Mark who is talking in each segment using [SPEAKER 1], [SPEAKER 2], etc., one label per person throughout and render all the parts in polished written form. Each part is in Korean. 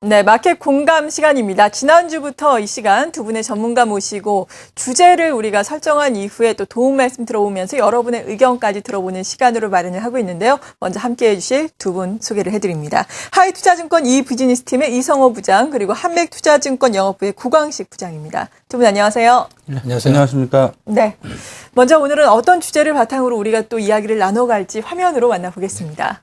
[SPEAKER 1] 네, 마켓 공감 시간입니다. 지난주부터 이 시간 두 분의 전문가 모시고 주제를 우리가 설정한 이후에 또 도움 말씀 들어보면서 여러분의 의견까지 들어보는 시간으로 마련을 하고 있는데요. 먼저 함께해 주실 두 분 소개를 해드립니다. 하이투자증권 이비즈니스팀의 이성호 부장, 그리고 한맥투자증권 영업부의 구광식 부장입니다. 두 분 안녕하세요.
[SPEAKER 2] 네, 안녕하세요. 안녕하십니까.
[SPEAKER 1] 네, 먼저 오늘은 어떤 주제를 바탕으로 우리가 또 이야기를 나눠갈지 화면으로 만나보겠습니다.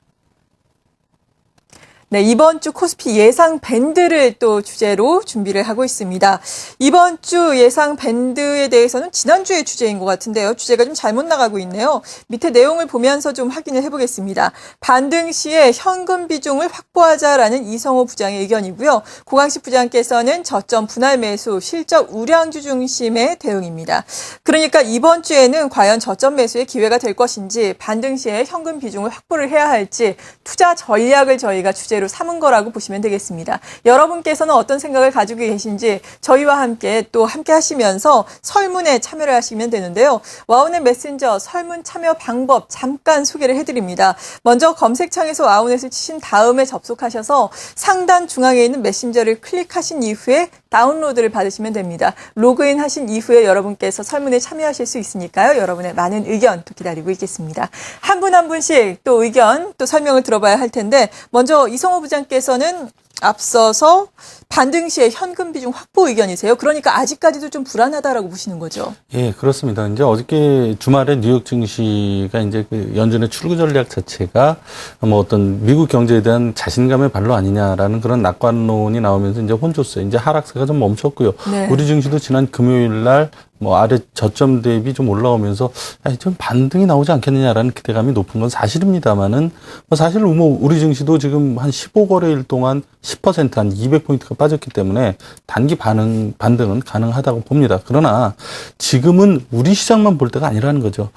[SPEAKER 1] 네, 이번 주 코스피 예상 밴드를 또 주제로 준비를 하고 있습니다. 이번 주 예상 밴드에 대해서는 지난주의 주제인 것 같은데요. 주제가 좀 잘못 나가고 있네요. 밑에 내용을 보면서 좀 확인을 해보겠습니다. 반등 시에 현금 비중을 확보하자라는 이성호 부장의 의견이고요. 고광식 부장께서는 저점 분할 매수, 실적 우량주 중심의 대응입니다. 그러니까 이번 주에는 과연 저점 매수의 기회가 될 것인지, 반등 시에 현금 비중을 확보를 해야 할지 투자 전략을 저희가 주제로 삼은 거라고 보시면 되겠습니다. 여러분께서는 어떤 생각을 가지고 계신지 저희와 함께 하시면서 설문에 참여를 하시면 되는데요. 와우넷 메신저 설문 참여 방법 잠깐 소개를 해드립니다. 먼저 검색창에서 와우넷을 치신 다음에 접속하셔서 상단 중앙에 있는 메신저를 클릭하신 이후에 다운로드를 받으시면 됩니다. 로그인 하신 이후에 여러분께서 설문에 참여하실 수 있으니까요. 여러분의 많은 의견 또 기다리고 있겠습니다. 한 분 한 분씩 또 의견 또 설명을 들어봐야 할 텐데, 먼저 이성호 부장께서는 앞서서 반등 시에 현금 비중 확보 의견이세요. 그러니까 아직까지도 좀 불안하다라고 보시는 거죠?
[SPEAKER 2] 예, 그렇습니다. 이제 어저께 주말에 뉴욕 증시가 이제 그 연준의 출구 전략 자체가 뭐 어떤 미국 경제에 대한 자신감의 발로 아니냐라는 그런 낙관론이 나오면서 이제 혼줬어요. 이제 하락세가 좀 멈췄고요.
[SPEAKER 1] 네.
[SPEAKER 2] 우리 증시도 지난 금요일 날 뭐 아래 저점 대비 좀 올라오면서 좀 반등이 나오지 않겠느냐라는 기대감이 높은 건 사실입니다만은 뭐 사실 뭐 우리 증시도 지금 한 15거래일 동안 10% 한 200포인트가 빠졌기 때문에 단기 반등은 가능하다고 봅니다. 그러나 지금은 우리 시장만 볼 때가 아니라는 거죠.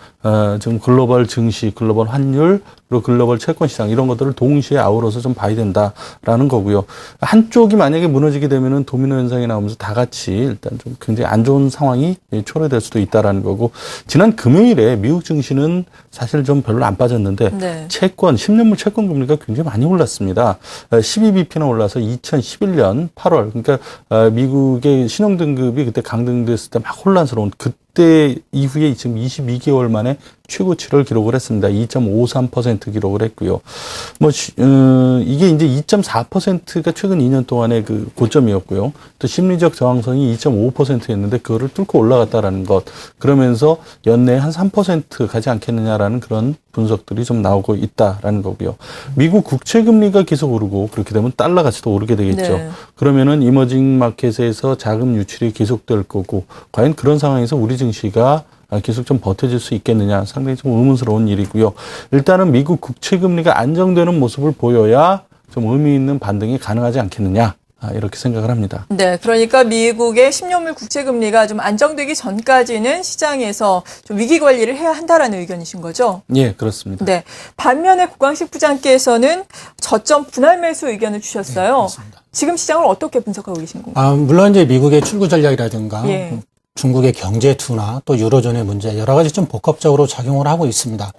[SPEAKER 2] 지금 글로벌 증시, 글로벌 환율, 그리고 글로벌 채권 시장 이런 것들을 동시에 아우러서 좀 봐야 된다라는 거고요. 한쪽이 만약에 무너지게 되면은 도미노 현상이 나오면서 다 같이 일단 좀 굉장히 안 좋은 상황이 초래될 수도 있다라는 거고, 지난 금요일에 미국 증시는 사실 좀 별로 안 빠졌는데
[SPEAKER 1] 네.
[SPEAKER 2] 채권, 10년물 채권 금리가 굉장히 많이 올랐습니다. 12bp나 올라서 2011년 8월, 그러니까 미국의 신용등급이 그때 강등됐을 때 막 혼란스러운 그때 이후에 지금 22개월 만에 최고치를 기록을 했습니다. 2.53% 기록을 했고요. 이게 이제 2.4%가 최근 2년 동안의 그 고점이었고요. 또 심리적 저항선이 2.5%였는데 그거를 뚫고 올라갔다라는 것. 그러면서 연내에 한 3% 가지 않겠느냐라는 그런 분석들이 좀 나오고 있다라는 거고요. 미국 국채 금리가 계속 오르고 그렇게 되면 달러 가치도 오르게 되겠죠.
[SPEAKER 1] 네.
[SPEAKER 2] 그러면은 이머징 마켓에서 자금 유출이 계속될 거고, 과연 그런 상황에서 우리 증시가 계속 좀 버텨질 수 있겠느냐, 상당히 좀 의문스러운 일이고요. 일단은 미국 국채 금리가 안정되는 모습을 보여야 좀 의미 있는 반등이 가능하지 않겠느냐, 이렇게 생각을 합니다.
[SPEAKER 1] 네, 그러니까 미국의 10년물 국채 금리가 좀 안정되기 전까지는 시장에서 좀 위기 관리를 해야 한다라는 의견이신 거죠?
[SPEAKER 2] 예, 그렇습니다.
[SPEAKER 1] 네. 반면에 고광식 부장께서는 저점 분할 매수 의견을 주셨어요.
[SPEAKER 3] 네, 그렇습니다.
[SPEAKER 1] 지금 시장을 어떻게 분석하고 계신 건가요?
[SPEAKER 3] 물론 이제 미국의 출구 전략이라든가
[SPEAKER 1] 예.
[SPEAKER 3] 중국의 경제 둔화, 또 유로존의 문제 여러 가지 좀 복합적으로 작용을 하고 있습니다.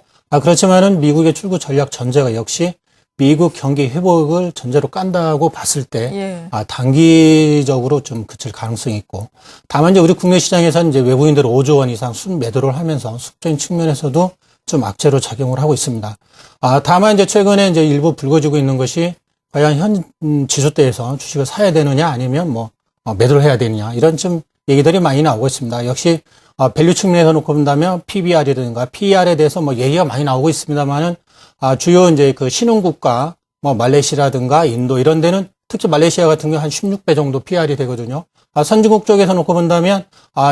[SPEAKER 3] 그렇지만은 미국의 출구 전략 전제가 역시 미국 경기 회복을 전제로 깐다고 봤을 때,
[SPEAKER 1] 예.
[SPEAKER 3] 단기적으로 좀 그칠 가능성이 있고, 다만 이제 우리 국내 시장에서는 이제 외국인들 5조 원 이상 순매도를 하면서 수적인 측면에서도 좀 악재로 작용을 하고 있습니다. 다만 이제 최근에 이제 일부 불거지고 있는 것이 과연 현 지수대에서 주식을 사야 되느냐 아니면 매도를 해야 되느냐, 이런 좀 얘기들이 많이 나오고 있습니다. 역시 밸류 측면에서 놓고 본다면 PBR이라든가 PER에 대해서 얘기가 많이 나오고 있습니다만은 주요 이제 그 신흥국가 말레이시아라든가 인도 이런 데는 특히 말레이시아 같은 경우 한 16배 정도 PR이 되거든요. 선진국 쪽에서 놓고 본다면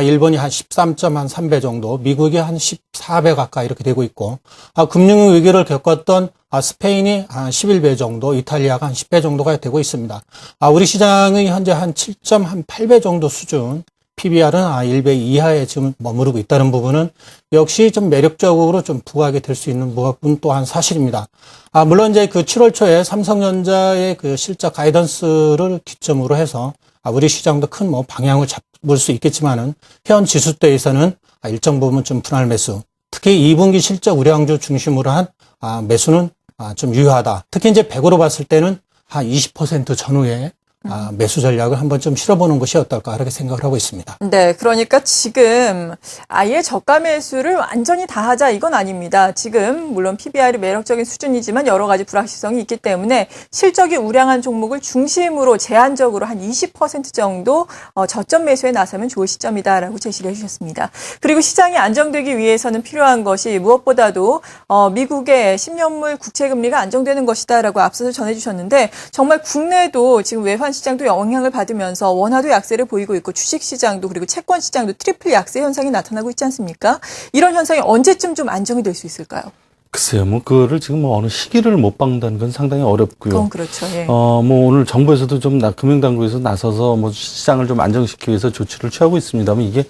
[SPEAKER 3] 일본이 한 13.3배 정도, 미국이 한 14배 가까이 이렇게 되고 있고, 금융 위기를 겪었던 스페인이 한 11배 정도, 이탈리아가 한 10배 정도가 되고 있습니다. 우리 시장은 현재 한 7.8배 정도 수준, PBR은 1배 이하에 지금 머무르고 있다는 부분은 역시 좀 매력적으로 좀 부각이 될 수 있는 부분 또한 사실입니다. 물론 이제 그 7월 초에 삼성전자의 그 실적 가이던스를 기점으로 해서 우리 시장도 큰 방향을 잡을 수 있겠지만은 현 지수대에서는 일정 부분 좀 분할 매수, 특히 2분기 실적 우량주 중심으로 한 매수는 좀 유효하다. 특히 이제 100으로 봤을 때는 한 20% 전후에 매수 전략을 한번 좀 실어보는 것이 어떨까 이렇게 생각을 하고 있습니다.
[SPEAKER 1] 네, 그러니까 지금 아예 저가 매수를 완전히 다 하자 이건 아닙니다. 지금 물론 PBR이 매력적인 수준이지만 여러 가지 불확실성이 있기 때문에 실적이 우량한 종목을 중심으로 제한적으로 한 20% 정도 저점 매수에 나서면 좋을 시점이다라고 제시를 해주셨습니다. 그리고 시장이 안정되기 위해서는 필요한 것이 무엇보다도 미국의 10년물 국채금리가 안정되는 것이다라고 앞서서 전해주셨는데 정말 국내도 지금 외환 시장도 영향을 받으면서 원화도 약세를 보이고 있고 주식시장도 그리고 채권시장도 트리플 약세 현상이 나타나고 있지 않습니까? 이런 현상이 언제쯤 좀 안정이 될 수 있을까요?
[SPEAKER 2] 글쎄요, 그거를 지금 어느 시기를 못 박는다는 건 상당히 어렵고요.
[SPEAKER 1] 그건 그렇죠. 예.
[SPEAKER 2] 오늘 정부에서도 좀 금융당국에서 나서서 시장을 좀 안정시키기 위해서 조치를 취하고 있습니다만 이게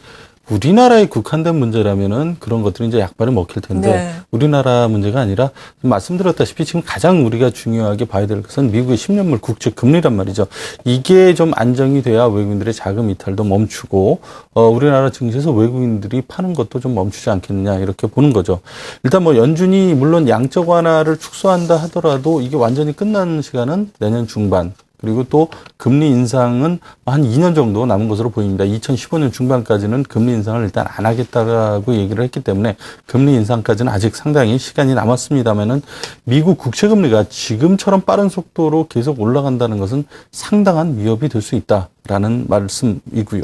[SPEAKER 2] 우리나라에 국한된 문제라면은 그런 것들이 이제 약발을 먹힐 텐데
[SPEAKER 1] 네.
[SPEAKER 2] 우리나라 문제가 아니라 말씀드렸다시피 지금 가장 우리가 중요하게 봐야 될 것은 미국의 10년물 국채 금리란 말이죠. 이게 좀 안정이 돼야 외국인들의 자금 이탈도 멈추고 우리나라 증시에서 외국인들이 파는 것도 좀 멈추지 않겠느냐 이렇게 보는 거죠. 일단 연준이 물론 양적 완화를 축소한다 하더라도 이게 완전히 끝나는 시간은 내년 중반. 그리고 또 금리 인상은 한 2년 정도 남은 것으로 보입니다. 2015년 중반까지는 금리 인상을 일단 안 하겠다고 얘기를 했기 때문에 금리 인상까지는 아직 상당히 시간이 남았습니다만은 미국 국채 금리가 지금처럼 빠른 속도로 계속 올라간다는 것은 상당한 위협이 될 수 있다라는 말씀이고요.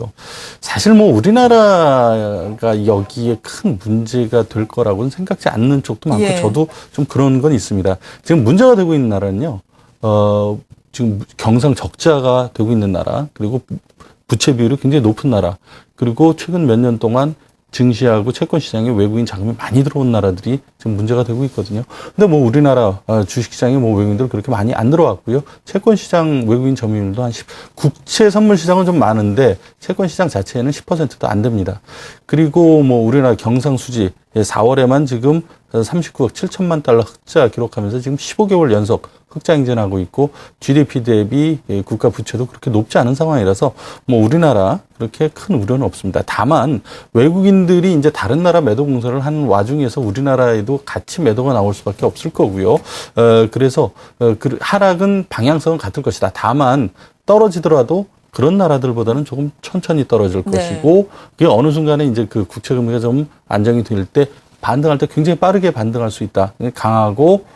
[SPEAKER 2] 사실 우리나라가 여기에 큰 문제가 될 거라고는 생각지 않는 쪽도 많고
[SPEAKER 1] 예.
[SPEAKER 2] 저도 좀 그런 건 있습니다. 지금 문제가 되고 있는 나라는요. 지금 경상 적자가 되고 있는 나라, 그리고 부채 비율이 굉장히 높은 나라, 그리고 최근 몇 년 동안 증시하고 채권 시장에 외국인 자금이 많이 들어온 나라들이 지금 문제가 되고 있거든요. 근데 우리나라 주식시장에 외국인들 그렇게 많이 안 들어왔고요. 채권 시장 외국인 점유율도 국채 선물 시장은 좀 많은데 채권 시장 자체에는 10%도 안 됩니다. 그리고 우리나라 경상수지 4월에만 지금 39억 7천만 달러 흑자 기록하면서 지금 15개월 연속 흑자 행진하고 있고 GDP 대비 국가 부채도 그렇게 높지 않은 상황이라서 우리나라 그렇게 큰 우려는 없습니다. 다만 외국인들이 이제 다른 나라 매도 공세를 하는 와중에서 우리나라에도 같이 매도가 나올 수밖에 없을 거고요. 그래서 하락은 방향성은 같을 것이다. 다만 떨어지더라도 그런 나라들보다는 조금 천천히 떨어질
[SPEAKER 1] 네.
[SPEAKER 2] 것이고 그게 어느 순간에 이제 그 국채 금리가 좀 안정이 될 때 반등할 때 굉장히 빠르게 반등할 수 있다. 강하고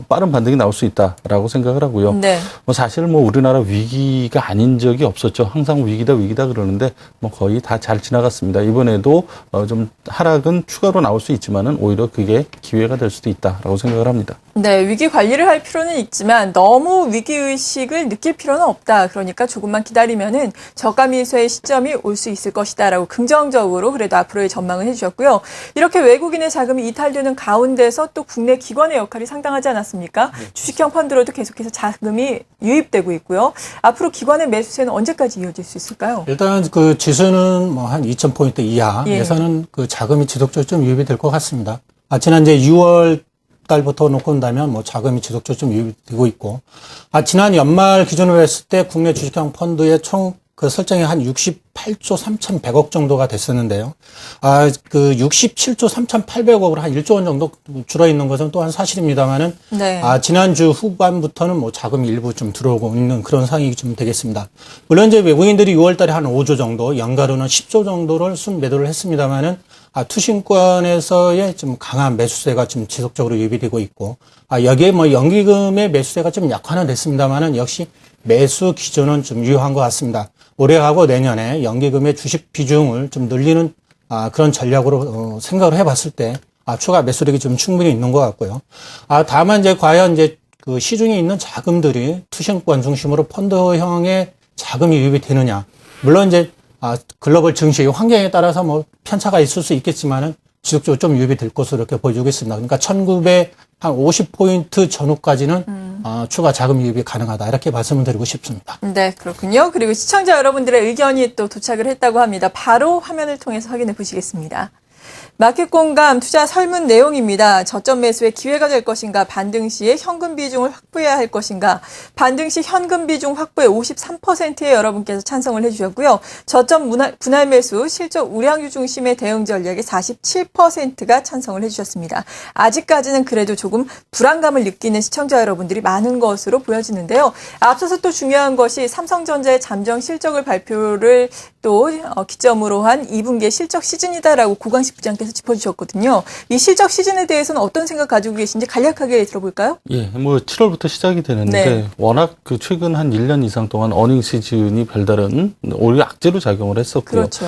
[SPEAKER 2] 빠른 반등이 나올 수 있다라고 생각을 하고요.
[SPEAKER 1] 네.
[SPEAKER 2] 사실 우리나라 위기가 아닌 적이 없었죠. 항상 위기다 그러는데 거의 다 잘 지나갔습니다. 이번에도 좀 하락은 추가로 나올 수 있지만은 오히려 그게 기회가 될 수도 있다라고 생각을 합니다.
[SPEAKER 1] 네, 위기 관리를 할 필요는 있지만 너무 위기의식을 느낄 필요는 없다. 그러니까 조금만 기다리면은 저가 매수의 시점이 올 수 있을 것이다라고 긍정적으로 그래도 앞으로의 전망을 해주셨고요. 이렇게 외국인의 자금이 이탈되는 가운데서 또 국내 기관의 역할이 상당하지 않았습니까? 주식형 펀드로도 계속해서 자금이 유입되고 있고요. 앞으로 기관의 매수세는 언제까지 이어질 수 있을까요?
[SPEAKER 3] 일단 그 지수는 한 2,000포인트 이하에서는 그 자금이 지속적으로 좀 유입이 될 것 같습니다. 지난 이제 6월 달부터 놓고 본다면 자금이 지속적으로 좀 유입이 되고 있고, 지난 연말 기준으로 했을 때 국내 주식형 펀드의 총 그 설정이 한 68조 3,100억 정도가 됐었는데요. 그 67조 3,800억으로 한 1조 원 정도 줄어 있는 것은 또한 사실입니다만은,
[SPEAKER 1] 네.
[SPEAKER 3] 지난주 후반부터는 자금이 일부 좀 들어오고 있는 그런 상황이 좀 되겠습니다. 물론 이제 외국인들이 6월 달에 한 5조 정도, 연가로는 10조 정도를 순매도를 했습니다만은, 투신권에서의 좀 강한 매수세가 좀 지속적으로 유입이 되고 있고, 여기에 연기금의 매수세가 좀 약화는 됐습니다만은 역시 매수 기조는 좀 유효한 것 같습니다. 올해하고 내년에 연기금의 주식 비중을 좀 늘리는 그런 전략으로 생각을 해봤을 때 추가 매수력이 좀 충분히 있는 것 같고요. 다만 이제 과연 이제 그 시중에 있는 자금들이 투신권 중심으로 펀드형의 자금이 유입이 되느냐. 물론 이제 글로벌 증시 환경에 따라서 편차가 있을 수 있겠지만은 지속적으로 좀 유입이 될 것으로 이렇게 보여주고 있습니다. 그러니까 1,950포인트 전후까지는 추가 자금 유입이 가능하다. 이렇게 말씀을 드리고 싶습니다.
[SPEAKER 1] 네, 그렇군요. 그리고 시청자 여러분들의 의견이 또 도착을 했다고 합니다. 바로 화면을 통해서 확인해 보시겠습니다. 마켓 공감 투자 설문 내용입니다. 저점 매수의 기회가 될 것인가, 반등 시에 현금 비중을 확보해야 할 것인가, 반등 시 현금 비중 확보에 53%의 여러분께서 찬성을 해주셨고요. 저점 분할 매수, 실적 우량주 중심의 대응 전략에 47%가 찬성을 해주셨습니다. 아직까지는 그래도 조금 불안감을 느끼는 시청자 여러분들이 많은 것으로 보여지는데요. 앞서서 또 중요한 것이 삼성전자의 잠정 실적을 발표를 또 기점으로 한 2분기의 실적 시즌이다라고 고강식 부장께서 짚어주셨거든요. 이 실적 시즌에 대해서는 어떤 생각 가지고 계신지 간략하게 들어볼까요?
[SPEAKER 2] 예, 뭐 7월부터 시작이 되는데
[SPEAKER 1] 네.
[SPEAKER 2] 워낙 그 최근 한 1년 이상 동안 어닝 시즌이 별다른 오히려 악재로 작용을 했었고요.
[SPEAKER 1] 그렇죠.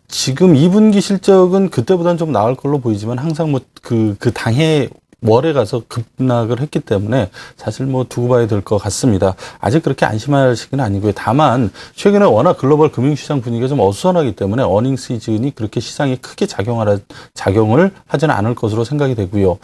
[SPEAKER 2] 지금 2분기 실적은 그때보다는 좀 나을 걸로 보이지만 항상 뭐 그 당해 월에 가서 급락을 했기 때문에 사실 뭐 두고 봐야 될 것 같습니다. 아직 그렇게 안심할 시기는 아니고요. 다만 최근에 워낙 글로벌 금융시장 분위기가 좀 어수선하기 때문에 어닝 시즌이 그렇게 시장에 크게 작용을 하지는 않을 것으로 생각이 되고요.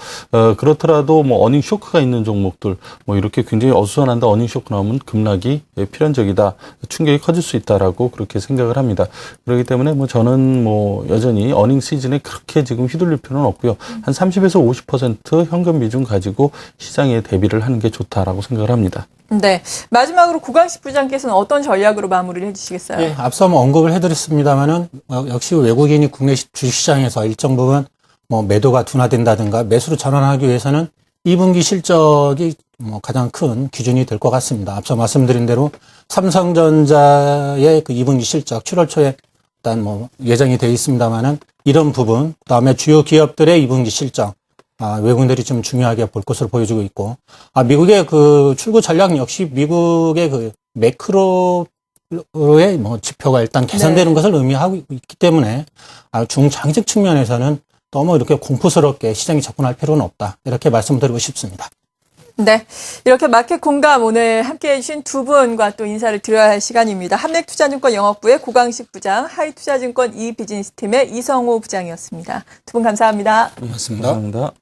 [SPEAKER 2] 그렇더라도 뭐 어닝 쇼크가 있는 종목들 뭐 이렇게 굉장히 어수선한데 어닝 쇼크 나오면 급락이 필연적이다. 충격이 커질 수 있다라고 그렇게 생각을 합니다. 그렇기 때문에 뭐 저는 뭐 여전히 어닝 시즌에 그렇게 지금 휘둘릴 필요는 없고요. 한 30에서 50% 현금 비중 가지고 시장에 대비를 하는 게 좋다라고 생각을 합니다.
[SPEAKER 1] 네. 마지막으로 고강식 부장께서는 어떤 전략으로 마무리를 해주시겠어요?
[SPEAKER 3] 예, 앞서 뭐 언급을 해드렸습니다만은 역시 외국인이 국내 주식시장에서 일정 부분 뭐 매도가 둔화된다든가 매수로 전환하기 위해서는 2분기 실적이 뭐 가장 큰 기준이 될 것 같습니다. 앞서 말씀드린 대로 삼성전자의 그 2분기 실적 7월 초에 일단 뭐 예정이 되어 있습니다만은 이런 부분, 그다음에 주요 기업들의 2분기 실적 외국인들이 좀 중요하게 볼 것으로 보여지고 있고, 미국의 그 출구 전략 역시 미국의 그 매크로의 뭐 지표가 일단 개선되는 것을 의미하고 있기 때문에 중장기적 측면에서는 너무 이렇게 공포스럽게 시장에 접근할 필요는 없다. 이렇게 말씀드리고 싶습니다.
[SPEAKER 1] 네. 이렇게 마켓 공감 오늘 함께 해주신 두 분과 또 인사를 드려야 할 시간입니다. 함넥투자증권 영업부의 고강식 부장, 하이투자증권 이비즈니스팀의 이성호 부장이었습니다. 두 분 감사합니다.
[SPEAKER 3] 고맙습니다.
[SPEAKER 2] 감사합니다.